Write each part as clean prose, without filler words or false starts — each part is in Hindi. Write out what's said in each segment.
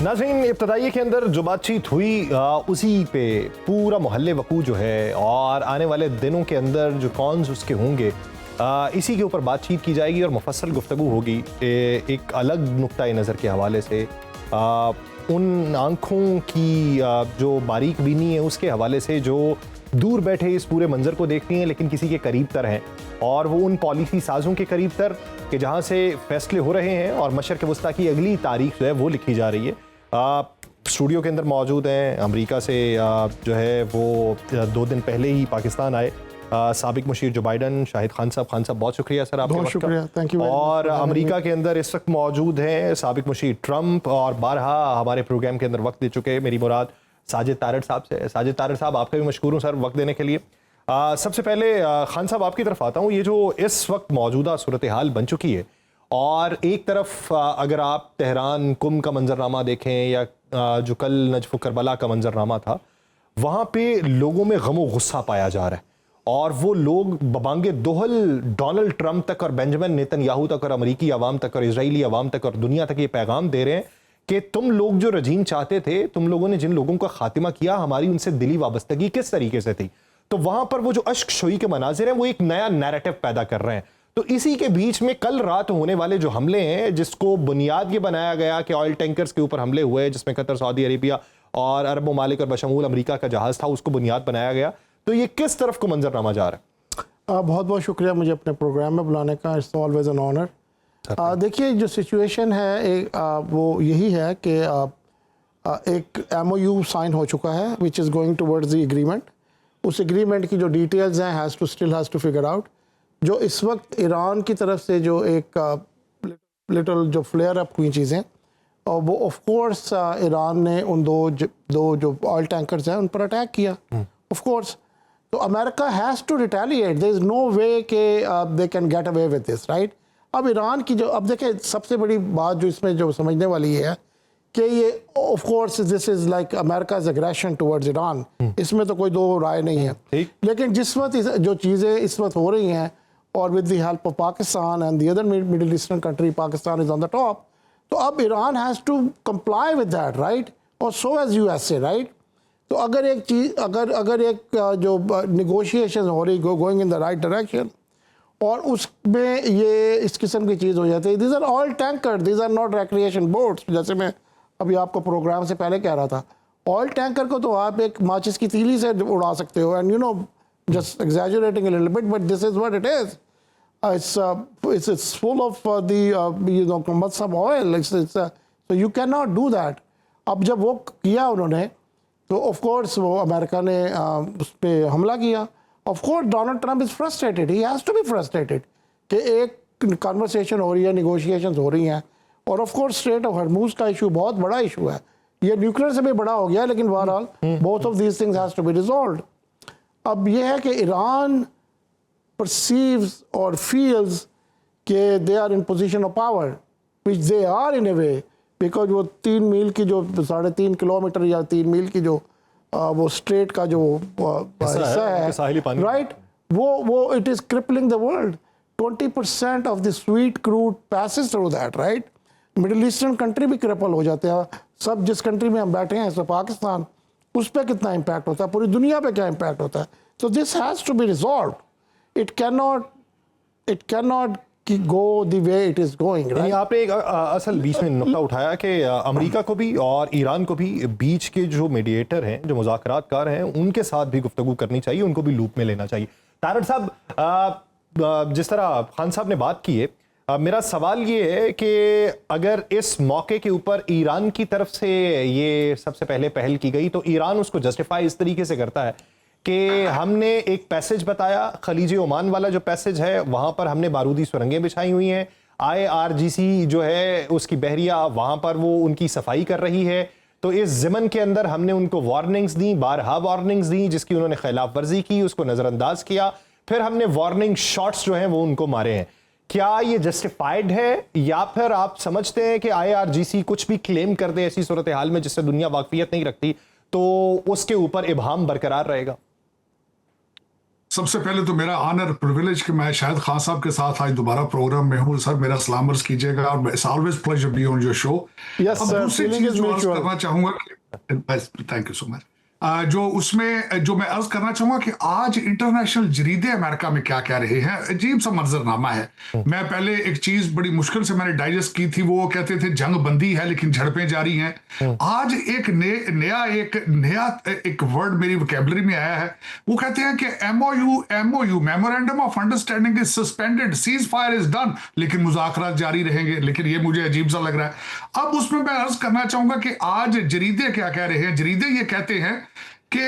नाज़रीन, इब्तदाई के अंदर जो बातचीत हुई उसी पे पूरा मोहल्ले वकू जो है और आने वाले दिनों के अंदर जो कॉन्स उसके होंगे इसी के ऊपर बातचीत की जाएगी और मुफस्सल गुफ्तगू होगी एक अलग नुक्ता नज़र के हवाले से, उन आँखों की जो बारीक बीनी है उसके हवाले से जो दूर बैठे इस पूरे मंजर को देखती हैं लेकिन किसी के करीब तर हैं, और वो उन पॉलिसी साजों के करीब तर कि जहाँ से फैसले हो रहे हैं और मशरक़ वस्ता की अगली तारीख जो है वो लिखी जा रही है। स्टूडियो के अंदर मौजूद हैं अमेरिका से जो है वो 2 दिन पहले ही पाकिस्तान आए साबिक मुशीर जो बाइडन, शाहिद खान साहब बहुत शुक्रिया सर आपके, बहुत शुक्रिया, थैंक यू। और अमेरिका के अंदर इस वक्त मौजूद हैं साबिक मुशीर ट्रंप और बारहा हमारे प्रोग्राम के अंदर वक्त दे चुके हैं, मेरी मुराद साजिद तारड़ साहब से। साजिद तारड़ साहब आपका भी मशकूर हूँ सर वक्त देने के लिए। सबसे पहले खान साहब आपकी तरफ आता हूँ, ये जो इस वक्त मौजूदा सूरत हाल बन चुकी है और एक तरफ अगर आप तेहरान कुम का मंजरनामा देखें या जो कल नजफ़ करबला का मंजरनामा था, वहाँ पे लोगों में गम व गुस्सा पाया जा रहा है और वो लोग बबांगे दोहल डोनाल्ड ट्रंप तक और बेंजामिन नेतन्याहू तक और अमरीकी अवाम तक और इजरायली अवाम तक और दुनिया तक ये पैगाम दे रहे हैं कि तुम लोग जो रजीम चाहते थे, तुम लोगों ने जिन लोगों का खात्मा किया, हमारी उनसे दिली वाबस्तगी किस तरीके से थी। तो वहां पर वो जो अश्क शोई के मनाजिर हैं वो एक नया नैरेटिव पैदा कर रहे हैं। तो इसी के बीच में कल रात होने वाले जो हमले हैं जिसको बुनियाद ये बनाया गया कि ऑयल टैंकर्स के ऊपर हमले हुए जिसमें कतर, सऊदी अरेबिया और अरब ममालिक और बशमूल अमेरिका का जहाज था, उसको बुनियाद बनाया गया। तो ये किस तरफ को मंजरनामा जा रहा है? बहुत बहुत शुक्रिया मुझे अपने प्रोग्राम में बुलाने का, इट्स ऑलवेज एन ऑनर। देखिए जो सिचुएशन है वो यही है कि एक MOU साइन हो चुका है which is going towards the agreement. उस एग्रीमेंट की जो डिटेल्स हैं हैज़ टू फिगर आउट। जो इस वक्त ईरान की तरफ से जो एक लिटल जो फ्लेयर अप हुई चीज़ें, और वो ऑफ कोर्स ईरान ने उन दो जो ऑयल टैंकर्स हैं उन पर अटैक किया ऑफ कोर्स। तो America has to retaliate, there is no way के they can get away with this, right. अब ईरान की जो, अब देखें सबसे बड़ी बात जो इसमें जो समझने वाली है कि ये of course this is like America's aggression towards Iran, इसमें तो कोई दो राय नहीं है। लेकिन जिस वक्त जो चीज़ें इस वक्त हो रही हैं और with the help of Pakistan and the other middle eastern country, Pakistan is on the top, तो अब Iran has to comply with that, right, और सो एज USA, राइट। तो अगर एक चीज़ अगर एक जो निगोशिएशन हो रही going in the right direction और उसमें ये इस किस्म की चीज़ हो जाती है, these are oil tanker, these are not recreation boats. जैसे मैं अभी आपको प्रोग्राम से पहले कह रहा था, ऑयल टैंकर को तो आप एक माचिस की तीली से उड़ा सकते हो, and you know just exaggerating a little bit, but this is what it is. It's full of the combustible oil. So you cannot do that. अब जब वो किया उन्होंने तो ऑफ कोर्स वो अमेरिका ने उस पर हमला किया। Of course Donald Trump is frustrated, he has to be frustrated कि एक कन्वर्सेशन हो रही है, निगोशिएशंस हो रही हैं, और ऑफ कोर्स स्ट्रेट ऑफ हरमूज का इशू बहुत बड़ा इशू है, ये न्यूक्लियर से भी बड़ा हो गया, लेकिन बहरहाल both of these things has to be resolved. अब यह है कि ईरान परसीव्स और फील्स कि they are in position of power, which they are in a way, because वो 3 मील की जो 3.5 किलोमीटर या 3 मील की जो वो स्ट्रेट का जो हिस्सा है, राइट, वो it is crippling the world. 20% of the sweet crude passage through that, right. Middle eastern country भी क्रिपल हो जाते हैं। सब जिस कंट्री में हम बैठे हैं, तो पाकिस्तान, उस पर कितना इम्पैक्ट होता है, पूरी दुनिया पे क्या इम्पैक्ट होता है। तो this has to be resolved. It cannot go the way it is going, right. आपने एक असल बीच में नुक्ता उठाया कि अमेरिका को भी और ईरान को भी बीच के जो मीडिएटर हैं, जो मुज़ाकरातकार हैं, उनके साथ भी गुफ्तगू करनी चाहिए, उनको भी लूप में लेना चाहिए। तारड़ साहब, जिस तरह खान साहब ने बात की है, मेरा सवाल ये है कि अगर इस मौके के ऊपर ईरान की तरफ से ये सबसे पहले पहल की गई तो ईरान उसको जस्टिफाई इस तरीके से करता है कि हमने एक पैसेज बताया, खलीज ओमान वाला जो पैसेज है वहाँ पर हमने बारूदी सुरंगें बिछाई हुई हैं, IRGC जो है उसकी बहरिया वहाँ पर वो उनकी सफाई कर रही है, तो इस ज़िमन के अंदर हमने उनको वार्निंग्स दी, बारहा वार्निंग्स दी, जिसकी उन्होंने खिलाफ वर्जी की, उसको नज़रअंदाज किया, फिर हमने वार्निंग शॉट्स जो हैं वो उनको मारे हैं। क्या ये जस्टिफाइड है या फिर आप समझते हैं कि IRGC कुछ भी क्लेम कर दे ऐसी सूरत हाल में जिससे दुनिया वाकफियत नहीं रखती तो उसके ऊपर इबहम बरकरार रहेगा? सबसे पहले तो मेरा ऑनर प्रिविलेज कि मैं शायद खान साहब के साथ आज दोबारा प्रोग्राम में हूँ। सर मेरा सलाम अर्ज कीजिएगा और it's always pleasure be on your show. Yes, अब sir. दूसरी Feeling चीज is जो अर्ज mutual. करना चाहूंगा कि थैंक यू सो मच, जो उसमें जो मैं अर्ज करना चाहूंगा कि आज इंटरनेशनल जरीदे अमेरिका में क्या कह रहे हैं, अजीब सा मंजरनामा है। मैं पहले एक चीज बड़ी मुश्किल से मैंने डाइजेस्ट की थी, वो कहते थे जंग बंदी है लेकिन झड़पें जारी हैं। आज एक नया एक वर्ड मेरी वोकैबुलरी में आया है, वो कहते हैं कि MOU memorandum of understanding is suspended, cease fire is done, लेकिन मुज़ाकरात जारी रहेंगे। लेकिन ये मुझे अजीब सा लग रहा है। अब उसमें मैं अर्ज करना चाहूंगा कि आज जरीदे क्या कह रहे हैं। जरीदे ये कहते हैं कि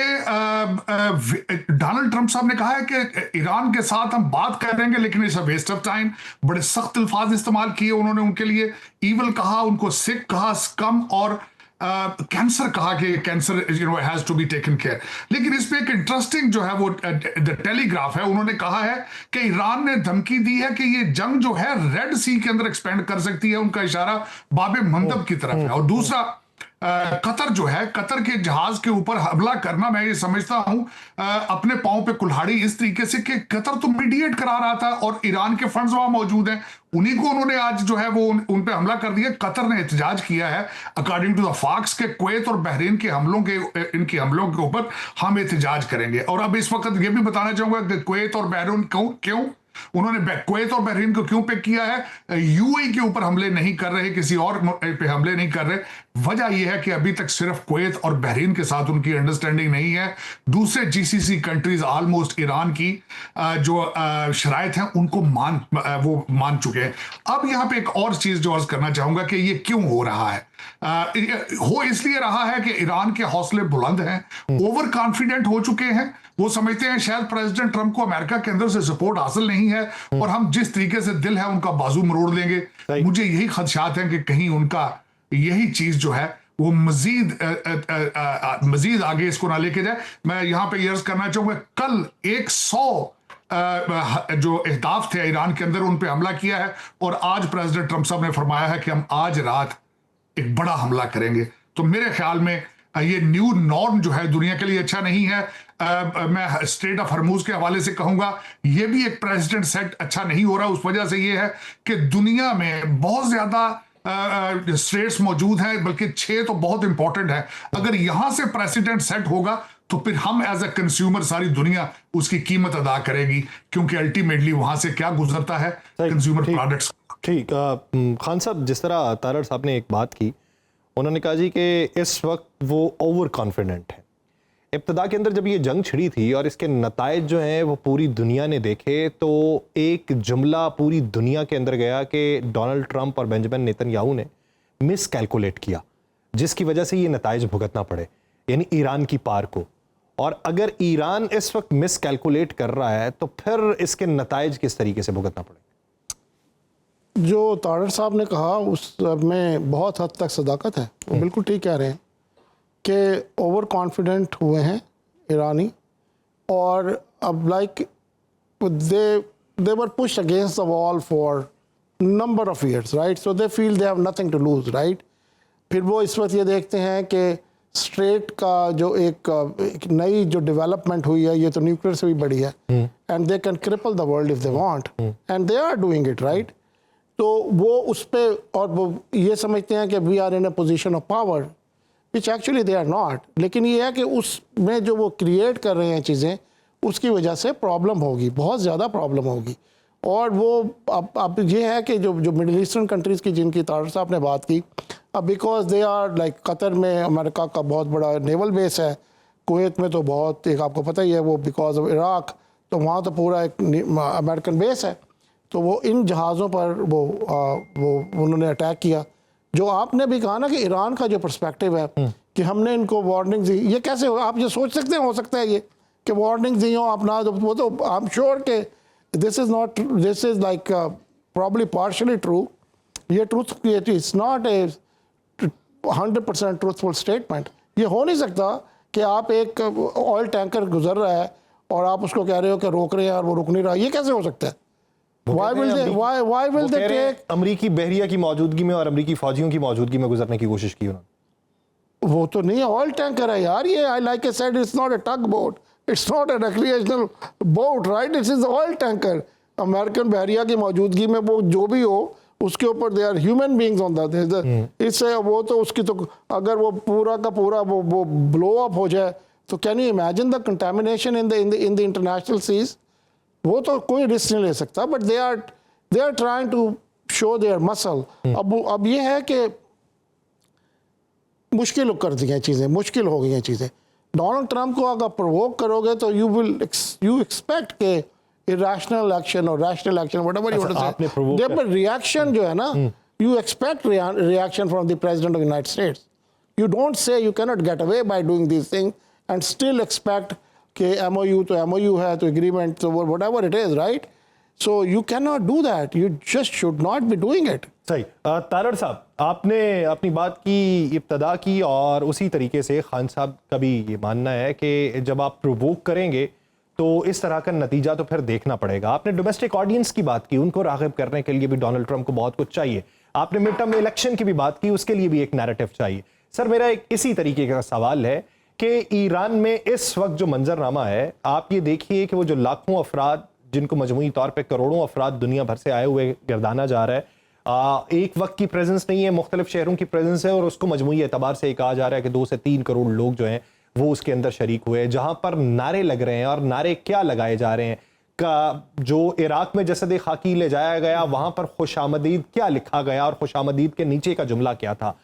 डोनाल्ड ट्रंप साहब ने कहा है कि ईरान के साथ हम बात कर लेंगे लेकिन it's a waste of time. बड़े सख्त अल्फाज इस्तेमाल किए उन्होंने उनके लिए, ईवल कहा, उनको सिक कहा, स्कम और कैंसर कहा कि cancer has to be taken care. लेकिन इसमें एक इंटरेस्टिंग जो है वो द टेलीग्राफ है, उन्होंने कहा है कि ईरान ने धमकी दी है कि ये जंग जो है रेड सी के अंदर एक्सपेंड कर सकती है। उनका इशारा बाबे मंदब की तरफ है। और दूसरा कतर जो है, कतर के जहाज के ऊपर हमला करना, मैं ये समझता हूं अपने पांव पे कुल्हाड़ी इस तरीके से कि कतर तो मीडिएट करा रहा था और ईरान के फंड्स वहां मौजूद हैं, उन्हीं को उन्होंने आज जो है वो उन पे हमला कर दिया। कतर ने एहतजाज किया है अकॉर्डिंग टू द फॉक्स के कुवैत और बहरीन के इनके हमलों के ऊपर हम एहतजाज करेंगे। और अब इस वक्त ये भी बताना चाहूंगा कि कुवैत और बहरीन क्यों उन्होंने कुवैत और बहरीन को क्यों पिक किया है, यूएई के ऊपर हमले नहीं कर रहे, किसी और पे हमले नहीं कर रहे। वजह यह है कि अभी तक सिर्फ कुवैत और बहरीन के साथ उनकी अंडरस्टैंडिंग नहीं है। दूसरे जीसीसी कंट्रीज ऑलमोस्ट ईरान की जो शराइत हैं उनको मान चुके हैं। अब यहां पे एक और चीज जो अर्ज करना चाहूंगा कि ये क्यों हो रहा है। हो इसलिए रहा है कि ईरान के हौसले बुलंद हैं, ओवर कॉन्फिडेंट हो चुके हैं। वो समझते हैं शायद प्रेसिडेंट ट्रंप को अमेरिका के अंदर से सपोर्ट हासिल नहीं है और हम जिस तरीके से दिल है उनका बाजू मरोड़ देंगे। मुझे यही खदशात हैं कि कहीं उनका यही चीज जो है वो मजीद आगे इसको ना लेके जाए। मैं यहां पे अर्ज करना चाहूंगा, कल 100 जो अहदाफ थे ईरान के अंदर उन पे हमला किया है और आज प्रेसिडेंट ट्रंप साहब ने फरमाया है कि हम आज रात एक बड़ा हमला करेंगे। तो मेरे ख्याल में ये न्यू नॉर्म जो है दुनिया के लिए अच्छा नहीं है। मैं स्ट्रेट ऑफ हरमूज के हवाले से कहूंगा, ये भी एक प्रेसिडेंट सेट अच्छा नहीं हो रहा। उस वजह से ये है कि दुनिया में बहुत ज्यादा स्टेट्स मौजूद हैं, बल्कि 6 तो बहुत इंपॉर्टेंट है। अगर यहां से प्रेसिडेंट सेट होगा तो फिर हम एज अ कंज्यूमर सारी दुनिया उसकी कीमत अदा करेगी, क्योंकि अल्टीमेटली वहां से क्या गुजरता है कंज्यूमर प्रोडक्ट्स। ठीक, खान साहब, जिस तरह तारड़ साहब ने एक बात की, उन्होंने कहा जी कि इस वक्त वो ओवर कॉन्फिडेंट है। इब्तदा के अंदर जब ये जंग छिड़ी थी और इसके नताइज जो हैं वो पूरी दुनिया ने देखे, तो एक जुमला पूरी दुनिया के अंदर गया कि डोनाल्ड ट्रंप और बेंजामिन नेतन्याहू ने मिस कैलकुलेट किया, जिसकी वजह से ये नताइज भुगतना पड़े, यानी ईरान की पार को। और अगर ईरान इस वक्त मिस कैलकुलेट कर रहा है तो फिर इसके नताइज किस तरीके से भुगतना पड़े? जो तारड़ साहब ने कहा उसमें बहुत हद तक सदाकत है। वो बिल्कुल ठीक कह रहे हैं कि ओवर कॉन्फिडेंट हुए हैं ईरानी, और अब like they were pushed against the wall for number of years, right. So they feel they have nothing to lose, right. फिर वो इस वक्त ये देखते हैं कि स्ट्रेट का जो एक नई जो डेवलपमेंट हुई है, ये तो न्यूक्लियर से भी बड़ी है, and they can cripple the world if they want, and they are doing it, right. तो वो उस पर, और वो ये समझते हैं कि we are in a position of power, which actually they are not. लेकिन ये है कि उसमें जो वो क्रिएट कर रहे हैं चीज़ें, उसकी वजह से प्रॉब्लम होगी, बहुत ज़्यादा प्रॉब्लम होगी। और वो अब ये है कि जो मिडिल ईस्टर्न कंट्रीज़ की जिनकी तारड़ साहब ने बात की, अब because they are like Qatar में अमेरिका का बहुत बड़ा नेवल बेस है, कुवैत में तो बहुत, एक आपको पता ही है, वो बिकॉज ऑफ इराक, तो वहाँ तो पूरा एक अमेरिकन बेस है। तो वो इन जहाज़ों पर वो उन्होंने अटैक किया। जो आपने भी कहा ना कि ईरान का जो पर्सपेक्टिव है कि हमने इनको वार्निंग दी, ये कैसे हो, आप ये सोच सकते हैं, हो सकता है ये कि वार्निंग दी हो आप ना, वो तो आई एम श्योर कि this is like probably partially true. ये truth, it's not a 100% truthful statement. ये हो नहीं सकता कि आप एक ऑयल टैंकर गुजर रहा है और आप उसको कह रहे हो कि रोक रहे हैं और वो रुक नहीं रहा। ये कैसे हो सकता है? Why will they take? अमरीकी बहरिया की मौजूदगी में और अमरीकी फौजियों की मौजूदगी में गुजरने की कोशिश की उन्होंने। वो तो नहीं है, ऑयल टैंकर है यार ये। I like I said, it's not a tug boat, it's not a recreational boat, right, it is oil tanker. American बहरिया की मौजूदगी में वो जो भी हो उसके ऊपर they are human beings on that, इससे वो तो उसकी तो अगर वो पूरा का पूरा वो ब्लो अप हो जाए तो can you imagine the contamination in the international seas. वो तो कोई रिस्क नहीं ले सकता, but they are trying to show their muscle. अब ये है कि मुश्किल कर दी हैं चीज़ें, मुश्किल हो गई हैं चीज़ें। डोनाल्ड ट्रंप को अगर प्रोवोक करोगे तो यू एक्सपेक्ट के इरेशनल एक्शन और rational action whatever you want to say, पर रिएक्शन जो है ना, you expect reaction from the president of United States. You don't say you can not get away by doing this thing and still expect कि एमओयू तो एमओयू है, तो एग्रीमेंट तो whatever it is, right. So you can not do that, you just should not be doing it. सही। तारड़ साहब, आपने अपनी बात की इब्तदा की और उसी तरीके से खान साहब का भी ये मानना है कि जब आप प्रोवोक करेंगे तो इस तरह का नतीजा तो फिर देखना पड़ेगा। आपने डोमेस्टिक ऑडियंस की बात की, उनको राग़िब करने के लिए भी डोनाल्ड ट्रंप को बहुत कुछ चाहिए। आपने मिड टर्म इलेक्शन की भी बात की, उसके लिए भी एक नैरेटिव चाहिए। सर, मेरा एक इसी तरीके का सवाल है कि ईरान में इस वक्त जो मंजरनामा है, आप ये देखिए कि वो जो लाखों अफराद, जिनको मजमूई तौर पर करोड़ों अफराद दुनिया भर से आए हुए गर्दाना जा रहा है, एक वक्त की प्रेजेंस नहीं है, मुख्तलिफ शहरों की प्रेजेंस है, और उसको मजमूई एतबार से कहा जा रहा है कि 2 से 3 करोड़ लोग जो हैं वो उसके अंदर शरीक हुए। जहां पर नारे लग रहे हैं, और नारे क्या लगाए जा रहे हैं, का जो इराक में जसद खाकी ले जाया गया वहां पर खुशामदीद क्या लिखा गया और खुशामदीद के नीचे का जुमला क्या था,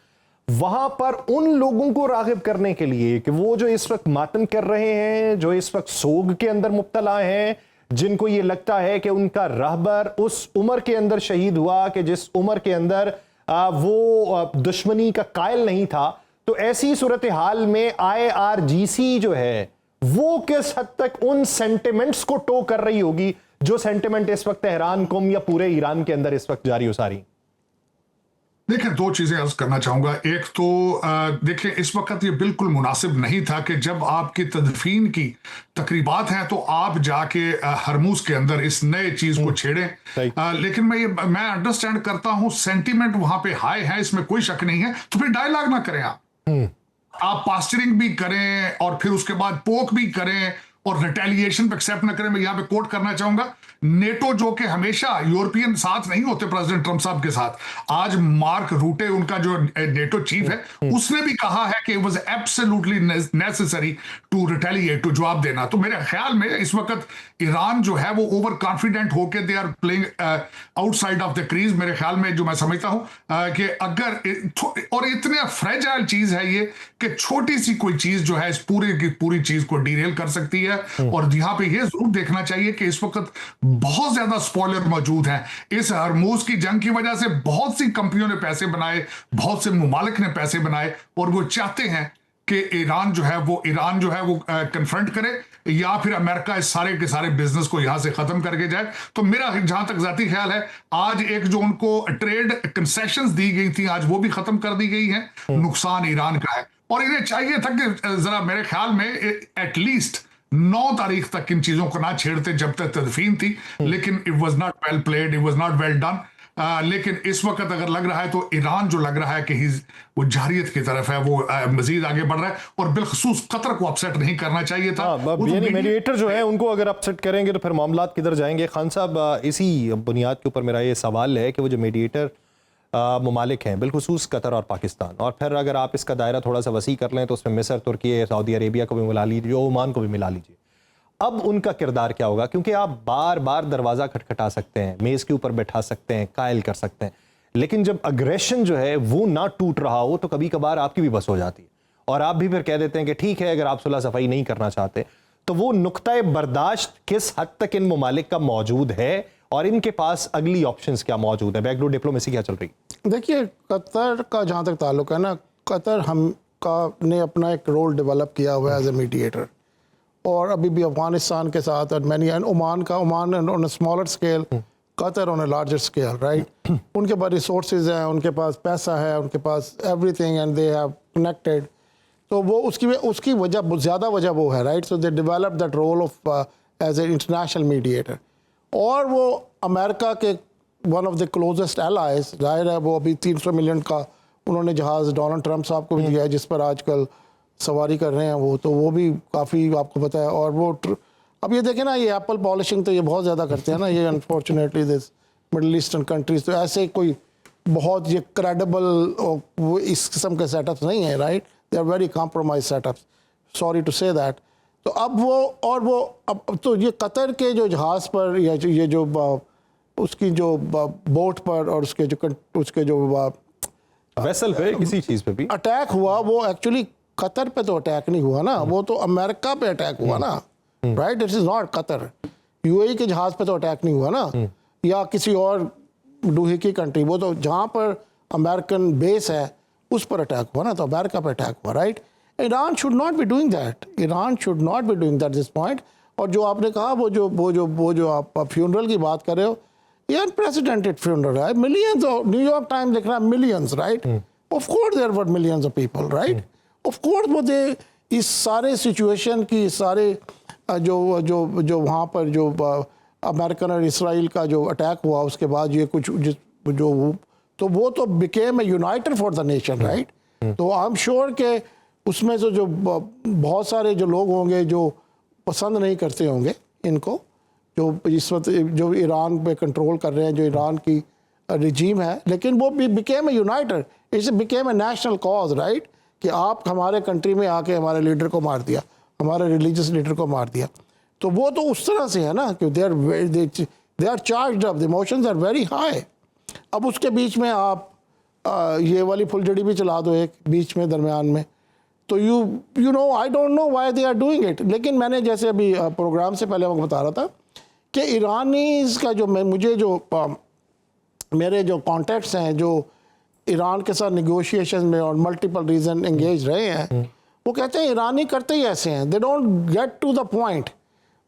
वहां पर उन लोगों को राग़िब करने के लिए कि वो जो इस वक्त मातम कर रहे हैं, जो इस वक्त सोग के अंदर मुब्तला हैं, जिनको ये लगता है कि उनका रहबर उस उम्र के अंदर शहीद हुआ कि जिस उम्र के अंदर वो दुश्मनी का कायल नहीं था, तो ऐसी सूरत हाल में IRGC जो है वो किस हद तक उन सेंटिमेंट्स को टो कर रही होगी जो सेंटिमेंट इस वक्त तेहरान कुम या पूरे ईरान के अंदर इस वक्त जारी हो सारी। देखिए, 2 चीजें अर्ज करना चाहूंगा। एक तो देखिए, इस वक्त ये बिल्कुल मुनासिब नहीं था कि जब आपकी तदफीन की तकरीबात हैं तो आप जाके हरमूज के अंदर इस नए चीज को छेड़ें। लेकिन मैं अंडरस्टैंड करता हूं, सेंटीमेंट वहां पे हाई है, इसमें कोई शक नहीं है, तो फिर डायलॉग ना करें। आप पास्चरिंग भी करें और फिर उसके बाद पोक भी करें और रिटेलिएशन पे एक्सेप्ट ना करें। मैं यहां पे कोट करना चाहूंगा, नेटो जो कि हमेशा यूरोपियन साथ नहीं होते प्रेसिडेंट ट्रंप साहब के साथ, आज मार्क रूटे उनका जो नेटो चीफ है उसने भी कहा है कि it was absolutely necessary to retaliate, to जवाब देना। तो मेरे ख्याल में इस वक्त ईरान जो है वो ओवर कॉन्फिडेंट होकर they are playing outside of the crease. मेरे ख्याल में जो मैं समझता हूं कि अगर, और इतने फ्रेजाइल चीज है ये कि छोटी सी कोई चीज जो है इस पूरी की पूरी चीज को डीरेल कर सकती है। और यहां पे ये जरूर देखना चाहिए कि इस वक्त बहुत ज्यादा स्पॉइलर मौजूद हैं। इस हरमूज की जंग की वजह से बहुत सी कंपनियों ने पैसे बनाए, बहुत से मुमालिक ने पैसे बनाए, और वो चाहते हैं कि ईरान जो है वो कन्फ्रंट करे, या फिर अमेरिका इस सारे के सारे बिजनेस को यहां से खत्म करके जाए। तो मेरा जहां तक जाती ख्याल है, आज एक जो उनको ट्रेड कंसेशंस दी गई थी, आज वो भी खत्म कर दी गई है। नुकसान ईरान का है, और इन्हें चाहिए था कि जरा मेरे ख्याल में एटलीस्ट 9 तारीख तक इन चीजों को ना छेड़ते जब तक तदफीन थी, लेकिन it was not well played, it was not well done. लेकिन इस वक्त अगर लग रहा है तो ईरान जो लग रहा है कि वो जारियत की तरफ है, वो मजीद आगे बढ़ रहा है, और बिलखसूस कतर को अपसेट नहीं करना चाहिए था। यानी मीडिएटर जो है उनको अगर अपसेट करेंगे तो फिर मामला किधर जाएंगे। खान साहब, इसी बुनियाद के ऊपर मेरा ये सवाल है कि वो जो मीडिएटर ममालिक हैं, बिलखुसूस कतर और पाकिस्तान, और फिर अगर आप इसका दायरा थोड़ा सा वसी कर लें तो उसमें मिस्र, तुर्की, सऊदी अरेबिया को भी मिला लीजिए, ओमान को भी मिला लीजिए, अब उनका किरदार क्या होगा? क्योंकि आप बार बार दरवाज़ा खटखटा सकते हैं, मेज़ के ऊपर बैठा सकते हैं, कायल कर सकते हैं, लेकिन जब अग्रेशन जो है वो ना टूट रहा हो तो कभी कभार आपकी भी बस हो जाती है, और आप भी फिर कह देते हैं कि ठीक है, अगर आप सुलह सफाई नहीं करना चाहते तो वो नुक्ता बर्दाश्त किस हद तक इन ममालिक का मौजूद है, और इनके पास अगली ऑप्शंस क्या मौजूद है, बैकडोर डिप्लोमेसी क्या चल रही? देखिए, कतर का जहाँ तक ताल्लुक है ना, कतर ने अपना एक रोल डेवलप किया हुआ है एज ए मीडिएटर, और अभी भी अफगानिस्तान के साथ और many Oman on a smaller scale, Qatar on a larger scale, right. उनके पास रिसोर्सेज हैं, उनके पास पैसा है, उनके पास everything, and they have connected. तो वो उसकी वजह ज़्यादा वजह वो है, right. So they develop that role of as a international mediator, और वो अमेरिका के one of the closest allies, जाहिर है। वो अभी 300 मिलियन का उन्होंने जहाज़ डोनाल्ड ट्रंप साहब को भी दिया है, जिस पर आजकल सवारी कर रहे हैं वो, तो वो भी काफ़ी आपको पता है। और वो अब ये देखें ना, ये एप्पल पॉलिशिंग तो ये बहुत ज़्यादा करते हैं ना ये, unfortunately this middle eastern countries, तो ऐसे कोई बहुत ये क्रेडिबल वो इस किस्म के सेटअप्स नहीं है, right, they are very compromise setups, sorry to say that. तो अब वो और वो अब तो ये कतर के जो जहाज़ पर या ये जो उसकी जो बोट पर और उसके जो वेसल पे किसी चीज़ पे भी अटैक हुआ, वो एक्चुअली कतर पे तो अटैक नहीं हुआ ना, वो तो अमेरिका पे अटैक हुआ ना, right, it is not Qatar. UAE के जहाज़ पे तो अटैक नहीं हुआ ना, या किसी और डूहे की कंट्री, वो तो जहाँ पर अमेरिकन बेस है उस पर अटैक हुआ ना, तो अमेरिका पे अटैक हुआ, right. Iran should not be doing that, Iran should not be doing that this point. और जो आपने कहा वो जो आप फ्यूनरल की बात कर रहे हो, ये अनप्रेसिडेंटेड फ्यूनरल है, मिलियंस, न्यूयॉर्क टाइम्स लिख रहा है millions, right, of course there were millions of people, right, of course वो दे इस सारे सिचुएशन की सारे जो वहाँ पर जो अमेरिकन और इसराइल का जो अटैक हुआ उसके बाद ये कुछ तो वो तो became a United for the nation, right. तो आई एम श्योर के उसमें से जो बहुत सारे जो लोग होंगे जो पसंद नहीं करते होंगे इनको, जो इस वक्त जो ईरान पे कंट्रोल कर रहे हैं, जो ईरान की रिजीम है, लेकिन वो became a United, it's became a national cause, right, कि आप हमारे कंट्री में आके हमारे लीडर को मार दिया, हमारे रिलीजियस लीडर को मार दिया। तो वो तो उस तरह से है ना कि they are charged up, the emotions are very high. अब उसके बीच में आप ये वाली फुलझड़ी भी चला दो एक बीच में दरमियान में, तो you know I don't know why they are doing it. लेकिन मैंने जैसे अभी प्रोग्राम से पहले मैं बता रहा था कि ईरानीज़ का जो मेरे जो कॉन्टैक्ट्स हैं जो ईरान के साथ निगोशिएशन में और मल्टीपल रीज़न एंगेज रहे हैं, वो कहते हैं ईरानी करते ही ऐसे हैं, they don't get to the point.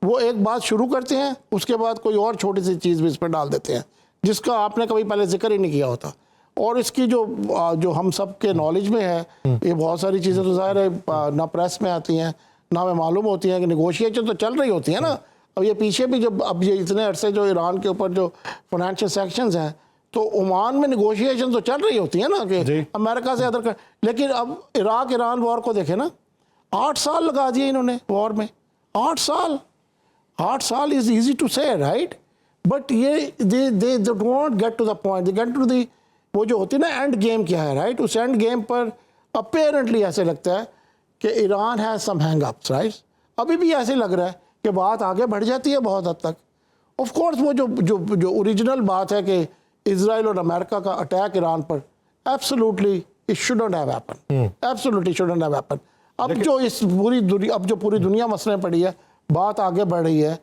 वो एक बात शुरू करते हैं, उसके बाद कोई और छोटी सी चीज़ भी इस पर डाल देते हैं जिसका आपने कभी पहले जिक्र ही नहीं किया होता। और इसकी जो हम सब के नॉलेज में है, ये बहुत सारी चीज़ें तो ज़ाहिर है ना प्रेस में आती हैं ना हमें मालूम होती हैं कि निगोशिएशन तो चल रही होती है ना। अब ये पीछे भी जब अब ये इतने अरसे जो ईरान के ऊपर जो फाइनेंशियल सैक्शंस हैं, तो ओमान में निगोशिएशन तो चल रही होती है ना कि अमेरिका से अदर कर, लेकिन अब इराक ईरान वॉर को देखे ना, 8 साल लगा दिए इन्होंने वॉर में, 8 साल is easy to say, right, but ये they don't get to the point, they get to the वो जो होती है ना एंड गेम क्या है, राइट। उस एंड गेम पर अपेरेंटली ऐसे लगता है कि Iran has some hang ups, right. अभी भी ऐसे लग रहा है कि बात आगे बढ़ जाती है बहुत हद तक। ऑफ कोर्स वो जो ओरिजिनल बात है कि इजराइल और अमेरिका का अटैक ईरान पर, absolutely it shouldn't have happen, absolutely shouldn't have happen. अब जो इस पूरी दुनिया मसले पड़ी है, बात आगे बढ़ रही है,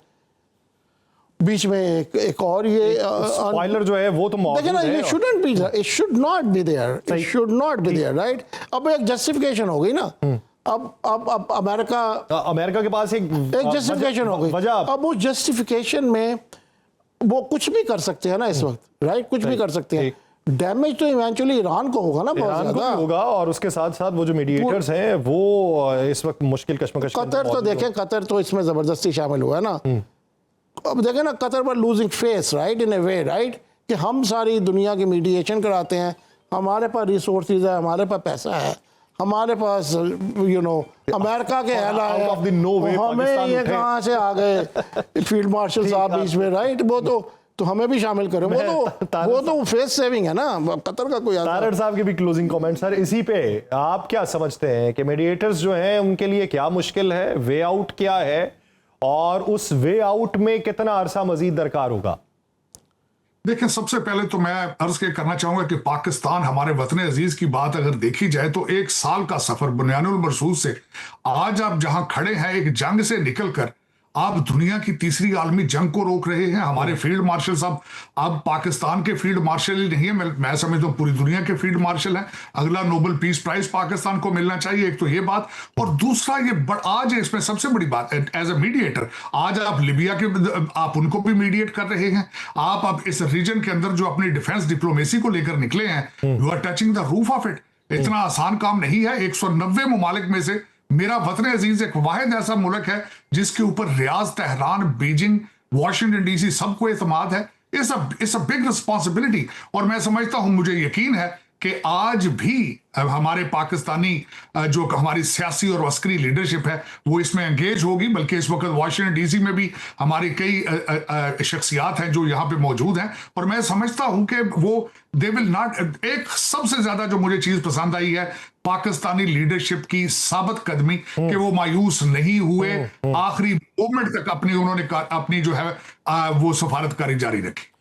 बीच में एक और ये स्पॉइलर जो है वो तो मौजूद देखिए ना, है, ये shouldn't be, it should not be there, it should not be there, right. अब एक जस्टिफिकेशन हो गई ना, अब अमेरिका के पास एक जस्टिफिकेशन हो गई। अब उस जस्टिफिकेशन में वो कुछ भी कर सकते हैं ना इस वक्त, राइट, कुछ भी कर सकते हैं। डैमेज तो इवेंचुअली ईरान को होगा ना, बहुत ज्यादा होगा। और उसके साथ साथ वो जो मीडिएटर्स हैं वो इस वक्त मुश्किल कश्मकश, कतर तो देखें, कतर तो इसमें जबरदस्ती शामिल हुआ है ना। अब देखें ना, कतर पर losing face, right, in a way, right, कि हम सारी दुनिया की मीडिएशन कराते हैं, हमारे पास रिसोर्सेज है, हमारे पास पैसा है, हमारे पास अमेरिका के अला है, हमें ये कहाँ से आ गए फील्ड मार्शल साहब बीच में, राइट। वो तो हमें भी शामिल करें, वो तो फेस सेविंग है ना कतर का। कोई तारड़ साहब के भी क्लोजिंग कमेंट सर इसी पे, आप क्या समझते हैं कि मीडिएटर्स जो हैं उनके लिए क्या मुश्किल है, वे आउट क्या है, और उस वे आउट में कितना अरसा मजीद दरकार होगा? देखिए, सबसे पहले तो मैं अर्ज करना चाहूंगा कि पाकिस्तान, हमारे वतन अजीज की बात अगर देखी जाए तो 1 साल का सफर बुनियानुल मरसूद से आज आप जहां खड़े हैं, एक जंग से निकलकर आप दुनिया की तीसरी आलमी जंग को रोक रहे हैं। हमारे फील्ड मार्शल साहब अब पाकिस्तान के फील्ड मार्शल ही नहीं है, मैं समझता हूं पूरी दुनिया के फील्ड मार्शल हैं। अगला नोबेल पीस प्राइज पाकिस्तान को मिलना चाहिए, एक तो ये बात। और दूसरा ये आज इसमें सबसे बड़ी बात, एज ए मीडिएटर आज आप लिबिया के आप उनको भी मीडिएट कर रहे हैं। आप अब इस रीजन के अंदर जो अपनी डिफेंस डिप्लोमेसी को लेकर निकले हैं, you are touching the roof of it. इतना आसान काम नहीं है। 190 ममालिक में से मेरा वतन अजीज एक वाहिद ऐसा मुल्क है जिसके ऊपर रियाज, तेहरान, बीजिंग, वॉशिंगटन डीसी सबको एतमाद है। It's a big responsibility. और मैं समझता हूं, मुझे यकीन है कि आज भी हमारे पाकिस्तानी जो हमारी सियासी और अस्करी लीडरशिप है वो इसमें एंगेज होगी। बल्कि इस वक्त वाशिंगटन डीसी में भी हमारी कई शख्सियात हैं जो यहाँ पे मौजूद हैं, और मैं समझता हूं कि वो दे विल नॉट। एक सबसे ज्यादा जो मुझे चीज पसंद आई है पाकिस्तानी लीडरशिप की साबित कदमी कि वो मायूस नहीं हुए, आखिरी मोमेंट तक उन्होंने अपनी जो है वो सफारतकारी जारी रखी।